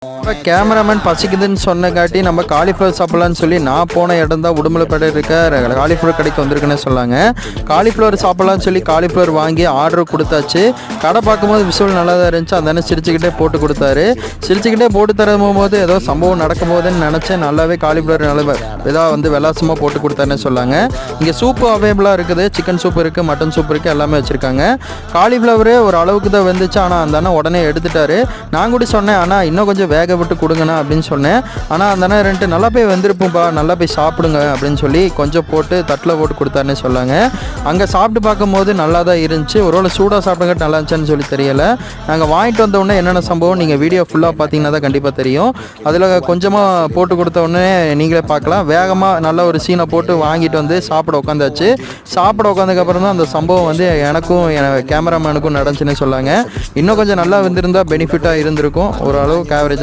இப்போ கேமராமேன் பசிக்குதுன்னு சொன்னங்காட்டி நம்ம காலிஃப்ளவர் சாப்பிட்லான்னு சொல்லி நான் போன இடம் தான் உடுமலைப்பேட்டை இருக்க காலிஃப்ளவர் கடைக்கு வந்திருக்குன்னு சொன்னாங்க. காலிஃப்ளவர் சாப்பிட்லான்னு சொல்லி காலிஃப்ளவர் வாங்கி ஆர்டர் கொடுத்தாச்சு. கடை பார்க்கும்போது விஷுவல் நல்லா தான் இருந்துச்சு. அந்த சிரிச்சுக்கிட்டே போட்டு கொடுத்தாரு. சிரிச்சுக்கிட்டே போட்டு தரும்போது ஏதோ சம்பவம் நடக்கும் போதுன்னு நினச்சேன். நல்லாவே காலிஃப்ளவர் நல்லா இதாக விலாசமாக போட்டு கொடுத்தாருன்னு சொன்னாங்க. இங்கே சூப்பு அவைலபிளாக இருக்குது. சிக்கன் சூப் இருக்குது, மட்டன் சூப் இருக்குது, எல்லாமே வச்சுருக்காங்க. காலிஃப்ளவரு ஒரு அளவுக்கு தான் வந்துச்சு. ஆனால் அந்த அண்ணன் உடனே எடுத்துட்டாரு. நான் கூட சொன்னேன், ஆனால் இன்னும் கொஞ்சம் வேக விட்டு கொடுங்கண்ணா அப்படின்னு சொன்னேன். ஆனால் அந்த அண்ணன் ரெண்டு நல்லா போய் வந்திருப்போம்ப்பா, நல்லா போய் சாப்பிடுங்க அப்படின்னு சொல்லி கொஞ்சம் போட்டு தட்டில் போட்டு கொடுத்தாருன்னு சொன்னாங்க. அங்கே சாப்பிட்டு பார்க்கும்போது நல்லா தான் இருந்துச்சு. ஒருவேளை சூடாக சாப்பிடுங்க நல்லா இருந்துச்சுன்னு சொல்லி தெரியலை. நாங்கள் வாங்கிட்டு வந்த உடனே என்னென்ன சம்பவம் நீங்கள் வீடியோ ஃபுல்லாக பார்த்தீங்கன்னா தான் கண்டிப்பாக தெரியும். அதில் கொஞ்சமாக போட்டு கொடுத்த உடனே நீங்களே பார்க்கலாம். வேகமாக நல்ல ஒரு சீனை போட்டு வாங்கிட்டு வந்து சாப்பிட உட்காந்தாச்சு. சாப்பிட உட்காந்ததுக்கப்புறம் தான் அந்த சம்பவம் எனக்கும் கேமராமேனுக்கும் நடந்துச்சுன்னு சொன்னாங்க. இன்னும் கொஞ்சம் நல்லா வந்திருந்தால் பெனிஃபிட்டாக இருந்திருக்கும். ஓரளவுக்கு ஆவரேஜ்